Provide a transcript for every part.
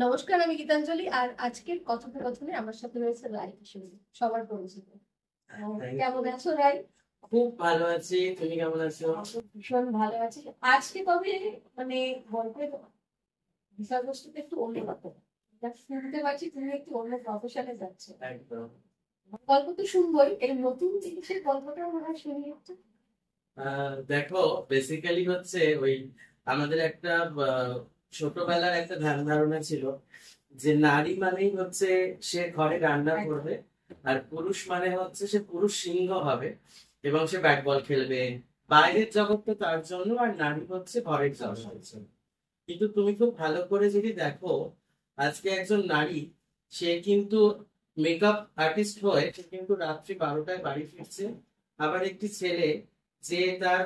নমস্কার, আমি গীতাঞ্জলি। আর আজকের কথোপকথনে আমার সাথে রয়েছে রাই কিশোরী, সবার পরিচিত। কেমন আছো রাই? খুব ভালো আছি, তুমি কেমন আছো? ভীষণ ভালো আছি। আজকে তবে মানে গল্পের বিষয়বস্তুটা একটু অন্যরকম। যা শুনতে পাচ্ছি তুমি একটু অন্য প্রফেশনে যাচ্ছ। একদম। গল্প তো শুনবোই, এই নতুন জিনিসের গল্পটা মনে হয় শুনি একটু। দেখো, বেসিক্যালি হচ্ছে ওই আমাদের একটা ছোটবেলার একটা ধ্যান ধারণা ছিল যে নারী মানেই হচ্ছে সে ঘরে রান্না করবে, আর পুরুষ মানে হচ্ছে সে পুরুষ সিংহ হবে এবং সে ব্যাট বল খেলবে, বাইরের জগৎটা তার জন্য, আর নারী হচ্ছে ঘরের জগতের জন্য। কিন্তু তুমি খুব ভালো করে যদি দেখো, আজকে একজন নারী, সে কিন্তু মেকআপ আর্টিস্ট হয়ে সে কিন্তু রাত্রি 12টায় বাড়ি ফিরছে। আবার একটি ছেলে যে তার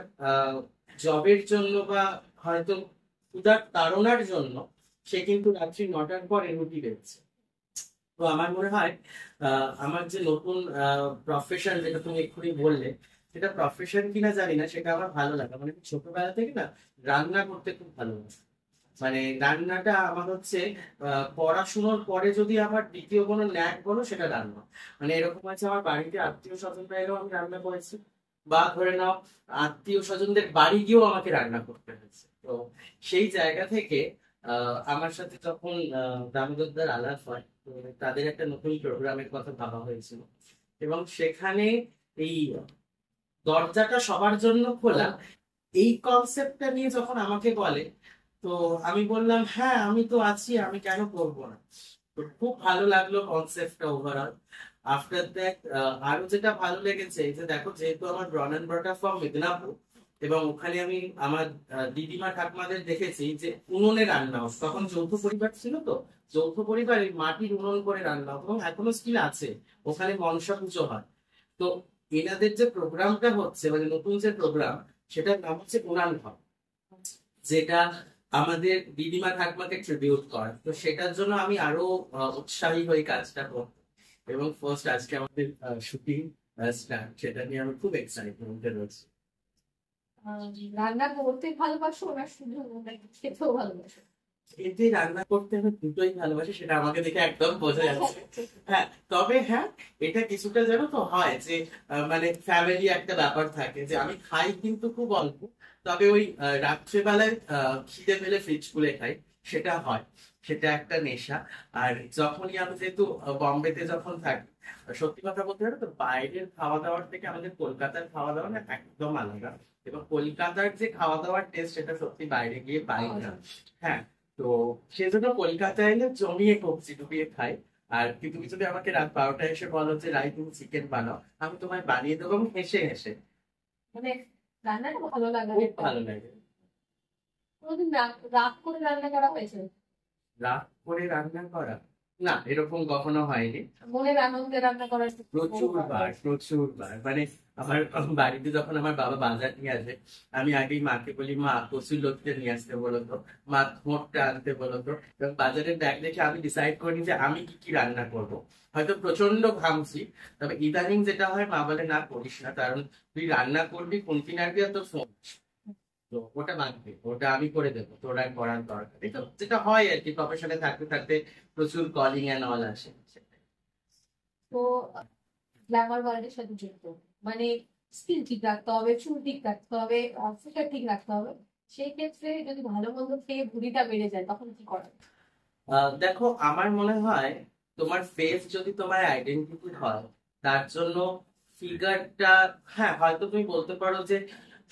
জবের জন্য বা হয়তো ক্ষুধার তাড়নার জন্য সে কিন্তু রাত্রি 9টার পরে রুটি বেচছে। তো আমার মনে হয় আমার যে নতুন প্রফেশন যেটা তুমি এক্ষুনি বললে, সেটা প্রফেশন কিনা জানি না, সেটা আমার ভালো লাগে। মানে আমি ছোটবেলা থেকে না রান্না করতে খুব ভালোবাসি। মানে রান্নাটা আমার হচ্ছে পড়াশুনোর পরে যদি আমার দ্বিতীয় কোনো ন্যাক বলো, সেটা রান্না। মানে এরকম আছে, আমার বাড়িতে আত্মীয় স্বজনরা এলেও আমি রান্না করেছি, বা ধরে নাও আত্মীয় স্বজনদের বাড়ি গিয়েও আমাকে রান্না করতে হয়েছে। তো সেই জায়গা থেকে আমার সাথে যখন দামোদরদার আলাপ হয়, তো তাদের একটা নতুন প্রোগ্রামের কথা ভাবা হয়েছিল, এবং সেখানে এই দরজাটা সবার জন্য খোলা, এই কনসেপ্টটা নিয়ে যখন আমাকে বলে, তো আমি বললাম হ্যাঁ, আমি তো আছি, আমি কেন করবো না। তো খুব ভালো লাগলো কনসেপ্টটা ওভারঅল। আফটার দ্যাট আরো যেটা ভালো লেগেছে, এই যে দেখো, যেহেতু আমার born and brought up from Midnapore, এবং ওখানে আমি আমার দিদিমা ঠাকুমাদের দেখেছি যে উনুনে রান্না হতো। তখন যৌথ পরিবার ছিল, তো যৌথ পরিবারে মাটির উনুন করে রান্না হতো, এবং এখনো স্টিল আছে। ওখানে মনসা পুজো হয়। তো এনাদের যে প্রোগ্রামটা হচ্ছে, মানে নতুন যে প্রোগ্রাম, সেটার নাম হচ্ছে উনান ঘর, যেটা আমাদের দিদিমা ঠাকুমাকে ট্রিবিউট করা। তো সেটার জন্য আমি আরো উৎসাহী হয়ে কাজটা করব। এবং ফার্স্ট আজকে আমাদের শুটিং স্টার্ট, সেটা নিয়ে আমি খুব এক্সাইটমেন্টে রয়েছি। রান্না করতে ভালোবাসো না শুধু খেতেও ভালোবাসো? এতে রান্না করতে আমি দুটোই ভালোবাসি, সেটা আমাকে দেখে একদম বোঝা যাচ্ছে। হ্যাঁ, তবে হ্যাঁ, এটা কিছুটা যেন তো হয় যে মানে ফ্যামিলি একটা ব্যাপার থাকে, যে আমি খাই কিন্তু খুব অল্প। তবে ওই রাত্রেবেলায় খিদে পেলে ফ্রিজ খুলে খাই, সেটা হয়। সেটা একটা নেশা। আর যখনই আমি যেহেতু বম্বেতে যখন থাকি, সত্যি কথা বলতে গেলে তো বাইরের খাওয়া দাওয়ার থেকে আমাদের কলকাতার খাওয়া দাওয়া না একদম আলাদা। এবং কলকাতার যে খাওয়া দাওয়ার টেস্ট, সেটা সত্যি বাইরে গিয়ে পাই না। হ্যাঁ। তো সেজন্য কলকাতায় এলে জমিয়ে কবজি ডুবিয়ে খাই। আর কিন্তু তুমি যদি আমাকে রাত 12টায় এসে বলো যে রাই তুমি চিকেন বানাও, আমি তোমায় বানিয়ে দেবো হেসে হেসে। মানে রান্নাটা ভালো লাগে, খুব ভালো লাগে। কোনোদিন রাগ করে রান্না করা হয়েছে? রাত করে রান্না করা, না, এরকম কখনো হয়নি। মনের আনন্দে রান্না করার প্রচুর বার, প্রচুর বার। মানে আমার বাড়িতে যখন আমার বাবা বাজার নিয়ে আসে, আমি আগেই মাকে বলি, মা কচুর লতিটা নিয়ে আসতে বলতো, মা মোটটা আনতে বলতো। এবং বাজারের ব্যাগ দেখে আমি ডিসাইড করি যে আমি কি কি রান্না করব। হয়তো প্রচন্ড ঘামছি, তবে ইদানিং যেটা হয়, মা বলে না করিস না, কারণ তুই রান্না করবি কোনদিন আর তোর ফোন, তো ওটা লাগবে, ওটা আমি করে দেবো, তোর আর করার দরকার নেই। তো যেটা হয় আর কি, প্রফেশনে থাকতে থাকতে প্রচুর কলিং এন্ড অল আসে। তো গ্ল্যামার ওয়ার্ল্ডের সাথে যুক্ত, মানে স্কিল ঠিক রাখতে হবে, চুল ঠিক রাখতে হবে, ফিগার ঠিক রাখতে হবে। সেই ক্ষেত্রে যদি ভালো মন্দ খেয়ে ভুঁড়িটা বেড়ে যায় তখন কি করা? দেখো, আমার মনে হয় তোমার ফেস যদি তোমার আইডেন্টিটি হয়, তার জন্য ফিগারটা, হ্যাঁ, হয়তো তুমি বলতে পারো যে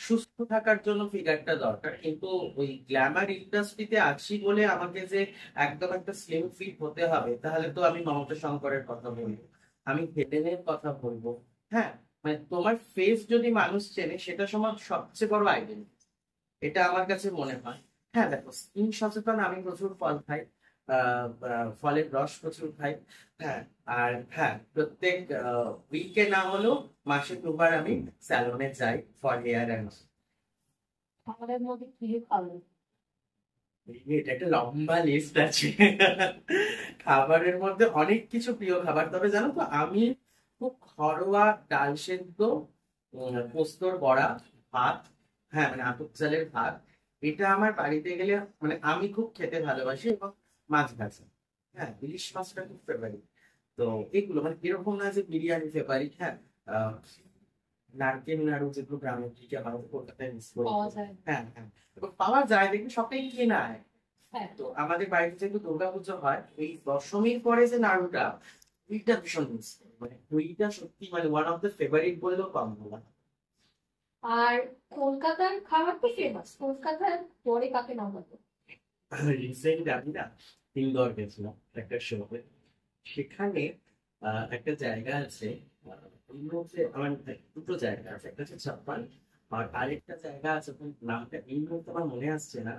সুস্থ থাকার জন্য ফিগারটা দরকার, কিন্তু ওই গ্ল্যামার ইন্ডাস্ট্রিতে আছি বলে আমাকে যে একদম একটা স্লিম ফিট হতে হবে, তাহলে তো আমি মমতা শঙ্করের কথা বলবো, আমি হেলেনের কথা বলবো। হ্যাঁ, মানে তোমার ফেস যদি মানুষ চেনে, সেটা সময় সবচেয়ে বড় আইডেন্টিটি, এটা আমার কাছে মনে হয়। হ্যাঁ, দেখো, স্কিন সচেতন আমি প্রচুর ফল খাই, ফলের রস প্রচুর খাই। হ্যাঁ। আর হ্যাঁ, প্রত্যেক উইকে না হলেও মাসে 2বার আমি স্যালনে যাই ফর হেয়ার অ্যান্ড। খাবারের মধ্যে কি খাবে? এটা একটা লম্বা লিস্ট আছে। খাবারের মধ্যে অনেক কিছু প্রিয় খাবার, তবে জানো তো, আমি খুব ঘরোয়া ডাল সেদ্ধ, পোস্তর বড়া, ভাত, হ্যাঁ মানে আতপ চালের ভাত, এটা আমার বাড়িতে গেলে মানে আমি খুব খেতে ভালোবাসি, এবং মাছ ভাজা। হ্যাঁ, ইলিশ মাছটা খুব ফেভারিট। তো এগুলো মানে এরকম না যে বিরিয়ানি ফেভারিট। হ্যাঁ, আহ, নারকেল নাড়ু যেগুলো গ্রামের দিকে আমাদের কলকাতায় মিস করি। পাওয়া যায়। হ্যাঁ হ্যাঁ, এবং পাওয়া যায়, দেখবি সবটাই কেনা হয়। হ্যাঁ, তো আমাদের বাড়িতে যেহেতু দুর্গাপুজো হয়, এই দশমীর পরে যে নাড়ুটা, ওইটা ভীষণ মিস করি। মানে ওইটা সত্যি মানে ওয়ান অফ দ্য ফেভারিট বললেও কম বলা। আর কলকাতার খাবার তো ফেমাস, কলকাতার পরে কাকে নাম বলবো? রিসেন্ট আমি না ইন্দোর গেছিলাম একটা শোতে। সেখানে একটা জায়গা আছে, ওই মুহূর্তে আমার দুটো জায়গা আছে, একটা হচ্ছে জাপান, আর আরেকটা জায়গা আছে, ওখানে নামটা এই মুহূর্তে আমার মনে আসছে না।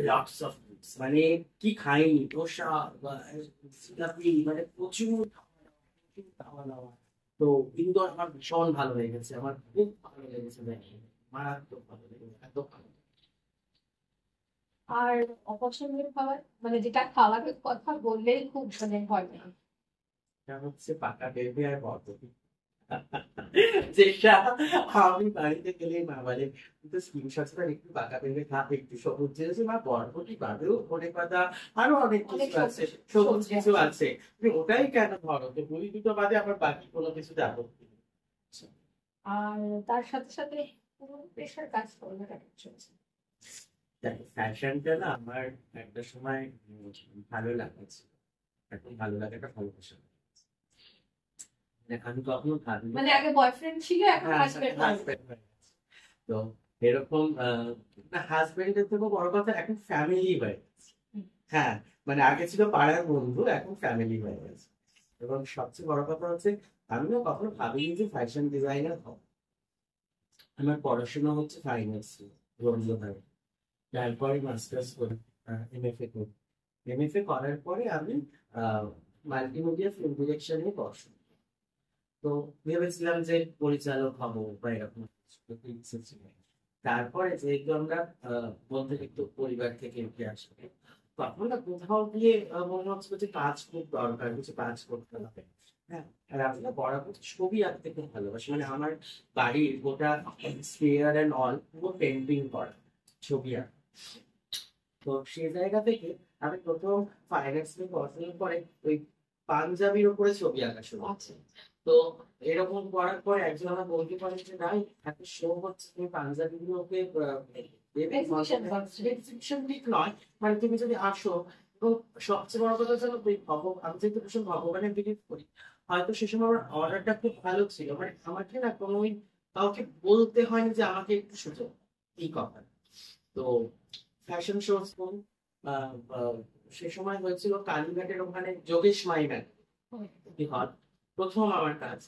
লটস অফ ফুডস, মানে কি খাইনি, ধোসা বা জিলাপি, মানে প্রচুর প্রচুর খাওয়া দাওয়া। তো ইন্দোর আমার ভীষণ ভালো লেগেছে, আমার খুব ভালো লেগেছে, দেখে মারাত্মক ভালো লেগেছে, এত ভালো। আর অপছন্দের খাবার, মানে যেটা খাবারের কথা বললেই খুব মানে ভয় লাগে। এটা হচ্ছে পাকা পেঁপে আর বরবটি, যেটা আমি বাড়িতে গেলেই মা বলে কিন্তু স্ক্রিনশটটা একটু পাকা পেঁপে খা, একটু সবুজ জিনিস, মা বরবটি বাদেও ধনে পাতা আরো অনেক অনেক কিছু আছে, সবজি সবুজ সবজি কিছু আছে। আছে, তুমি ওটাই কেন ধরো, তো ওই দুটো বাদে আবার বাকি কোনো কিছু দেখো। আর তার সাথে সাথে পুরো প্রেশার কাজ করবে কাটা চলছে। দেখো ফ্যাশনটা না আমার একটা সময় ভালো লাগছে, এখন ভালো লাগাটা ভালোবাসা। মানে আমি কখনো ভাবিনি। মানে আগে বয়ফ্রেন্ড ছিল, এখন হ্যাঁ, হাজবেন্ড husband হয়ে গেছে। তো এরকম হাজবেন্ডের থেকেও বড় কথা এখন ফ্যামিলি হয়ে গেছে। হ্যাঁ, মানে আগে ছিল পাড়ার বন্ধু, এখন ফ্যামিলি হয়ে গেছে। এবং সবচেয়ে বড় কথা হচ্ছে আমিও কখনো ভাবিনি যে ফ্যাশন ডিজাইনার হব। আমার পড়াশোনা হচ্ছে ফাইন্যান্স, রবীন্দ্রনাথ, তারপরে মাস্টার্স করি, এমএফএ করি। এমএফএ করার পরে আমি মাল্টিমিডিয়া ফিল্ম ডিরেকশন নিয়ে পড়াশোনা, তো ভেবেছিলাম যে পরিচালক হবো বা এরকম কিছু, তো ইচ্ছে ছিল। তারপরে যেহেতু আমরা মধ্যবিত্ত পরিবার থেকে উঠে আসি, তখন না কোথাও গিয়ে মনে হচ্ছিল যে কাজ খুব দরকার, কিছু কাজ করতে হবে। হ্যাঁ, আর আমি না বরাবর ছবি আঁকতে খুব ভালোবাসি, মানে আমার বাড়ির গোটা স্পেয়ার অ্যান্ড অল পুরো পেন্টিং করা, ছবি আঁকা। তো সেই জায়গা থেকে আমি প্রথম ফাইন্যান্স নিয়ে পড়াশোনা করে ওই পাঞ্জাবির উপরে ছবি আঁকা শুরু আছে। তো এরকম করার পর একজন আমার বলতে পারে যে নাই, এত শো হচ্ছে, তুমি পাঞ্জাবি গুলোকে Exhibition করছে। এক্সিবিশন ঠিক নয়, মানে তুমি যদি আসো, এবং সবচেয়ে বড় কথা জানো তো, আমি যেহেতু ভীষণ ভগবানের বিলিভ করি, হয়তো সে সময় আমার অর্ডারটা খুব ভালো ছিল, মানে আমাকে না কোনো কাউকে বলতে হয়নি যে আমাকে একটু সুযোগ, এই কথা। তো ফ্যাশন শো সে সময় হয়েছিল কালীঘাটের ওখানে যোগেশ মাইম্যান হল, প্রথম আমার কাজ।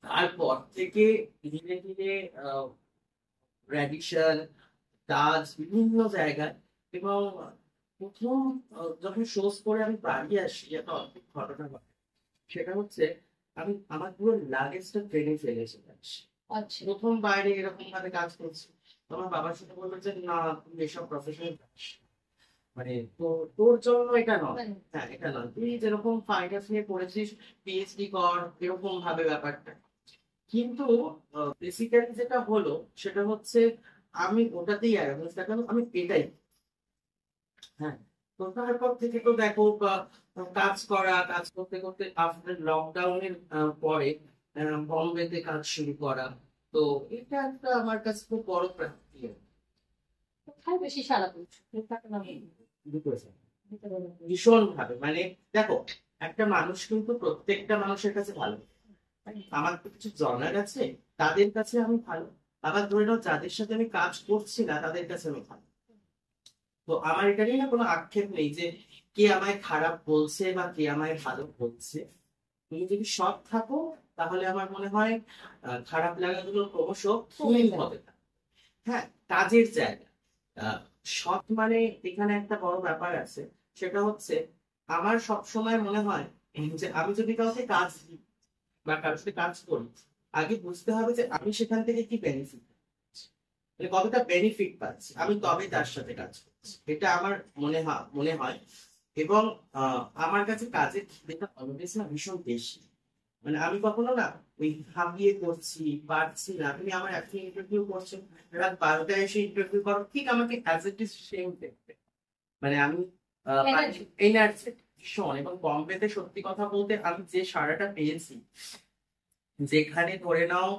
তারপর থেকে ধীরে ধীরে র্যাডিশন, তাজ, বিভিন্ন জায়গায়, এবং প্রথম যখন শোজ করে আমি বাড়ি আসি, একটা অদ্ভুত ঘটনা ঘটে। সেটা হচ্ছে আমি আমার পুরো লাগেজটা ট্রেনে ফেলে এসে আসি, আচ্ছা। প্রথম বাইরে এরকম ভাবে কাজ করছি। তো আমার বাবার সাথে বললো যে না, তুমি এসব প্রফেশনাল, মানে তো তোর জন্য এটা নয়। মানে হ্যাঁ, এটা নয়, তুই যেরকম ফাইন্যান্স নিয়ে পড়েছিস, পিএইচডি কর, এরকম ভাবে ব্যাপারটা। কিন্তু বেসিক্যালি যেটা হলো সেটা হচ্ছে আমি ওটাতেই অ্যাওয়ারনেস দেখানো, আমি এটাই। হ্যাঁ, তো তারপর থেকে তো দেখো কাজ করা, কাজ করতে করতে আফটার লকডাউনের পরে বম্বেতে কাজ শুরু করা। তো এটা একটা আমার কাছে খুব বড় প্রাপ্তি। কোথায় বেশি সারা দিচ্ছে, কোথায় না দুটো দিতে পারবো। ভীষণ ভাবে, মানে দেখো একটা মানুষ কিন্তু প্রত্যেকটা মানুষের কাছে ভালো। আমার তো কিছু জানার আছে, তাদের কাছে আমি ভালো। আবার ধরে নাও যাদের সাথে আমি কাজ করছি না, তাদের কাছে আমি ভালো। তো আমার এটা নিয়ে না কোনো আক্ষেপ নেই যে কে আমায় খারাপ বলছে বা কে আমায় ভালো বলছে। তুমি যদি সৎ থাকো, তাহলে আমার মনে হয় খারাপ লাগাগুলো ক্রমশ ক্ষীণ হতে থাকে। হ্যাঁ, কাজের জায়গা, আহ, সৎ মানে এখানে একটা বড় ব্যাপার আছে। সেটা হচ্ছে আমার সব সময় মনে হয় যে আমি যদি কাউকে কাজ দিই বা কারোর সাথে কাজ করি, আগে বুঝতে হবে যে আমি সেখান থেকে কি বেনিফিট, মানে কতটা বেনিফিট পাচ্ছি, আমি তবে তার সাথে কাজ করছি, এটা আমার মনে হয়। এবং আমার কাছে কাজের খিদেটা অলওয়েজ না ভীষণ বেশি। মানে আমি কখনো না ওই হাবিয়ে করছি, পারছি না, তুমি আমার এখন ইন্টারভিউ করছো, রাত 12টায় এসে ইন্টারভিউ করো, ঠিক আমাকে অ্যাজ ইট ইজ সেম দেখবে। মানে আমি Energy. এনার্জি ভীষণ। এবং বম্বেতে সত্যি কথা বলতে আমি যে সারাটা পেয়েছি, যেখানে ধরে নাও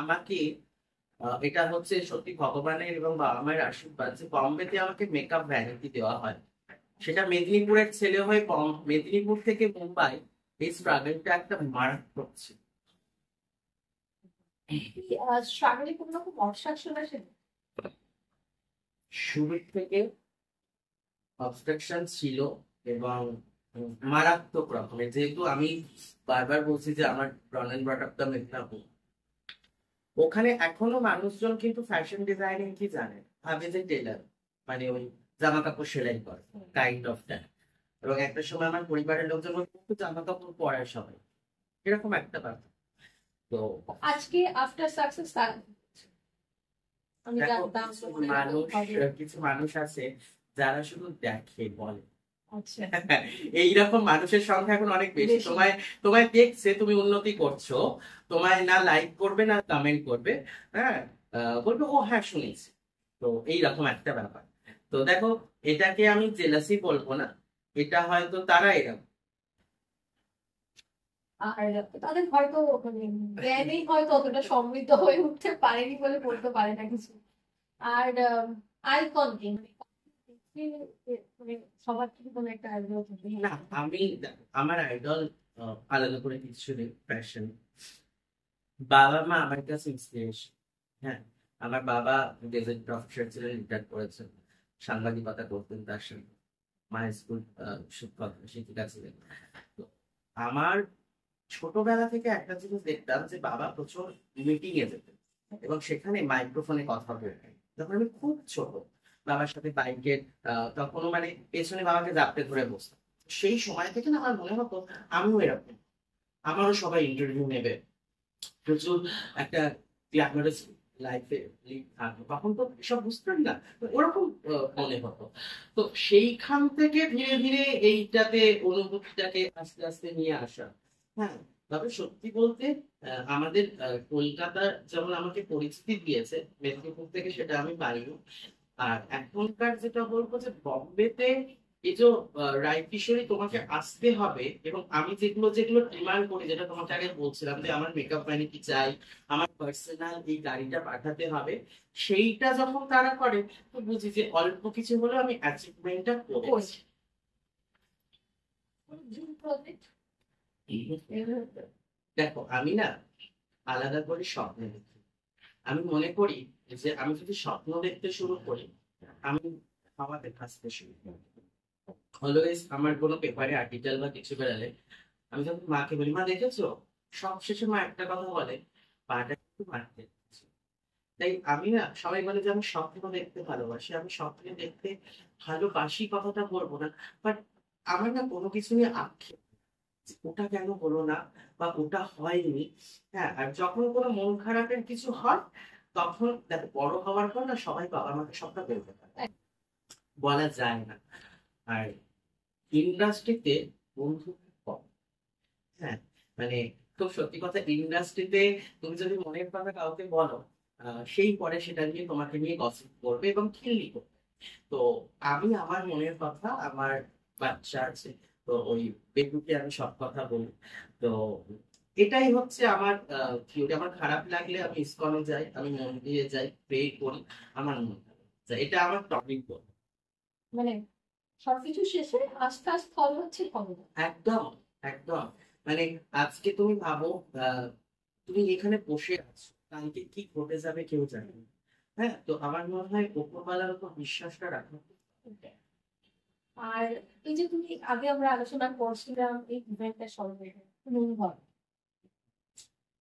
আমাকে এটা হচ্ছে সত্যি ভগবানের এবং বাবা মায়ের আশীর্বাদ যে বম্বেতে আমাকে মেকআপ ভ্যানিটি দেওয়া হয়। সেটা মেদিনীপুরের ছেলে হয়ে মেদিনীপুর থেকে মুম্বাই, এই স্ট্রাগলটা একটা মারাত্মক ছিল। স্ট্রাগলে কোনো রকম অবস্ট্রাকশন আসে? শুরু থেকে অবস্ট্রাকশন ছিল এবং মারাত্মক রকমের। যেহেতু আমি বারবার বলছি যে আমার born and brought up the Medinipur, ওখানে এখনো মানুষজন কিন্তু ফ্যাশন ডিজাইনিং কি জানে, ভাবে যে টেলার মানে ওই জামা কাপড় সেলাই করে, কাইন্ড অফ দ্যাট। এবং একটা সময় আমার পরিবারের লোকজন বলতো জামা কাপড় পরে সবাই, এরকম একটা ব্যাপার। তো আজকে আফটার সাকসেস আমি দেখো, জানতাম কিছু মানুষ আছে যারা শুধু দেখে বলে। আচ্ছা, এইরকম মানুষের সংখ্যা এখন অনেক বেশি। বেশি। তোমায় দেখছে তুমি উন্নতি করছো, তোমায় না লাইক করবে না কমেন্ট করবে, হ্যাঁ, বলবে ও হ্যাঁ শুনেছি। তো এইরকম একটা ব্যাপার। তো দেখো, এটাকে আমি জেলাসি বলবো না, এটা হয়তো তারা এরকম। আর তাদের হয়তো মানে জ্ঞানেই হয়তো অতটা সমৃদ্ধ হয়ে উঠতে পারেনি বলে বলতে পারে না কিছু। আর আইকন কি মানে সবার থেকে কোনো একটা আইডিয়া থাকে না, আমার আইডল আলাদা করে কিছু নেই। প্যাশন, বাবা মা আমার কাছে ইন্সপিরেশন। হ্যাঁ, আমার বাবা গেজেট অফিসার ছিলেন, রিটায়ার করেছেন, সাংবাদিকতা করতেন, তার সঙ্গে মায়ের স্কুল শিক্ষিকা ছিলেন। তো আমার ছোটবেলা থেকে একটা জিনিস দেখতাম যে বাবা প্রচুর মিটিং এ যেতেন এবং সেখানে মাইক্রোফোনে কথা বলতেন। যখন আমি খুব ছোট, বাবার সাথে বাইকে তখনও মানে পেছনে বাবাকে জাপটে ধরে বসতাম। সেই সময় থেকে না আমার মনে হতো আমিও এরকম, আমারও সবাই ইন্টারভিউ নেবে, প্রচুর একটা গ্ল্যামারাস লাইফে থাকবো। তখন তো এসব বুঝতাম না, তো ওরকম মনে হতো। তো সেইখান থেকে ধীরে ধীরে এইটাতে অনুভূতিটাকে আস্তে আস্তে নিয়ে আসা। হ্যাঁ, তবে সত্যি বলতে আমাদের কলকাতা যেমন আমাকে পরিচিতি দিয়েছে, মেদিনীপুর থেকে সেটা আমি পাইনি। আর এখনকার যেটা বলবো যে বম্বেতে এই যে রায় কিশোরী তোমাকে আসতে হবে, এবং আমি যেগুলো যেগুলো ডিমান্ড করি, যেটা তোমাকে আগে বলছিলাম যে আমার মেকআপ ভ্যানিটি চাই, আমার পার্সোনাল এই গাড়িটা পাঠাতে হবে, সেইটা যখন তারা করে তো বুঝি যে অল্প কিছু হলেও আমি অ্যাচিভমেন্টটা করেছি। দেখো, আমি না আলাদা করে স্বপ্ন দেখি। আমি মনে করি যে আমি যদি স্বপ্ন দেখতে শুরু করি, আমি হাওয়াতে ভাসতে শুরু করি। অলওয়েজ আমার কোনো পেপারে আর্টিকেল বা কিছু বেরালে আমি যখন মাকে বলি, মা দেখেছো, সবশেষে মা একটা কথা বলে, পাটা একটু মারতে হচ্ছে। তাই আমি না, সবাই বলে যে আমি স্বপ্ন দেখতে ভালোবাসি, আমি স্বপ্ন দেখতে ভালোবাসি কথাটা বলবো না, বাট আমার না কোনো কিছু নিয়ে আক্ষেপ নেই, যে ওটা কেন হলো না বা ওটা হয়নি। হ্যাঁ, আর যখন কোনো মন খারাপের কিছু হয়, তখন দেখো বড় হওয়ার পর না সবাই বাবা মাকে সবটা বলতে পারে, বলা যায় না। আর ইন্ডাস্ট্রিতে বন্ধু খুব কম। হ্যাঁ, মানে খুব সত্যি কথা, ইন্ডাস্ট্রিতে তুমি যদি মনের কথা কাউকে বলো, সেই পরে সেটা নিয়ে তোমাকে নিয়ে গসিপ করবে এবং খিল্লি করবে। তো আমি আমার মনের কথা, আমার বাচ্চা আছে, তো ওই বেবুকে আমি সব কথা বলি। তো এটাই হচ্ছে আমার থিওরি। আমার খারাপ লাগলে আমি ইসকনে যাই, আমি মন্দিরে যাই, প্রে করি, আমার মন ভালো হয়ে যায়। এটা আমার টপিক। মানে সবকিছু শেষে আস্তে ফল হচ্ছে ক্ষমতা। একদম, একদম। মানে আজকে তুমি ভাবো, তুমি এখানে বসে আছো, কালকে কি ঘটে যাবে কেউ জানে না। হ্যাঁ, তো আমার মনে হয় উপরওয়ালার উপর বিশ্বাসটা রাখো। আর এই যে তুমি আগে আমরা আলোচনা করছিলাম এই ইভেন্টের সম্পর্কে অনুভব,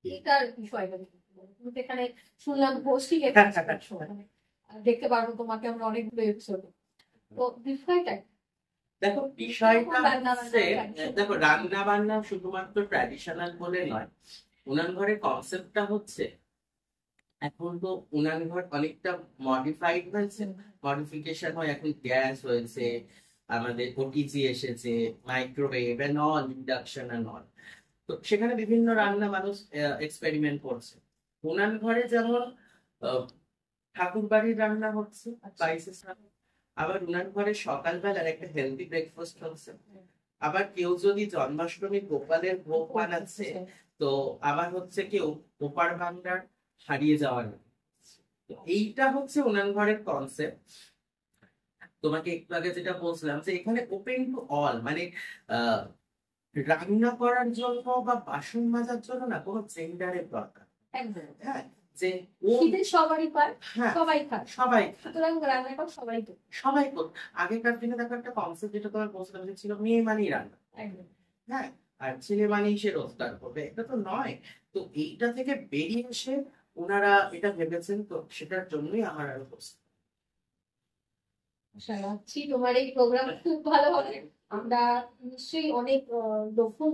এটার বিষয়টা কি বলো? তুমি তো এখানে শুনলাম হোস্টিং এর কাজ করছো, মানে দেখতে পারবো তোমাকে আমরা অনেকগুলো এপিসোড। তো বিষয়টা কি? দেখো, বিষয়টা রান্না হচ্ছে, বান্না দেখো রান্না বান্না শুধুমাত্র ট্র্যাডিশনাল বলে নয়, উনান ঘরের কনসেপ্টটা হচ্ছে এখন তো উনান ঘর অনেকটা মডিফাইড হয়েছে। মডিফিকেশন হয়, এখন গ্যাস হয়েছে, আমাদের ওটিজি এসেছে, microwave and all, induction and all. তো সেখানে বিভিন্ন রান্না মানুষ এক্সপেরিমেন্ট করছে। উনান ঘরে যেমন ঠাকুর বাড়ির রান্না হচ্ছে, স্পাইসেস, আবার উনার ঘরে সকালবেলার একটা হেলদি ব্রেকফাস্ট হচ্ছে। আবার কেউ যদি জন্মাষ্টমী গোপালের ভোগ বানাচ্ছে, তো আবার হচ্ছে কেউ ওপার বাংলার হারিয়ে যাওয়ার, তো এইটা হচ্ছে উনান ঘরের কনসেপ্ট। তোমাকে একটু আগে যেটা বলছিলাম যে এখানে ওপেন টু অল, মানে আহ রান্না করার জন্য বা বাসন মাজার জন্য না কোনো জেন্ডারের দরকার। একদম। হ্যাঁ, যে ও, শীতের সবারই পায়, হ্যাঁ সবাই খায়, সবাই সুতরাং রান্নাটা সবাই তো। সবাই করত। আগেকার দিনে দেখো একটা কনসেপ্ট যেটা তোমার বলছিলাম যে ছিল মেয়ে মানেই রান্না, একদম। হ্যাঁ, আর ছেলে মানেই সে রোজগার করবে, এটা তো নয়। তো এইটা থেকে বেরিয়ে এসে ওনারা এটা ভেবেছেন, তো সেটার জন্যই আমার আরো পছন্দ। আশা রাখছি তোমার এই প্রোগ্রাম খুব ভালো হবে। আমরা নিশ্চয়ই অনেক নতুন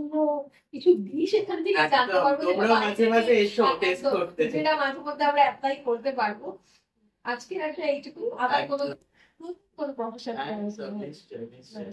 কিছু ডিশ এখান থেকে জানতে একদম, পারবো, যেটা তোমরা মাঝে মাঝে এসো টেস্ট একদম, করতে। যেটা মাঝে মধ্যে আমরা অ্যাপ্লাই করতে পারবো। আজকে একটা এইটুকু, আবার কোনো একদম। কোনো প্রফেশন একদম, নিশ্চয়ই নিশ্চয়ই।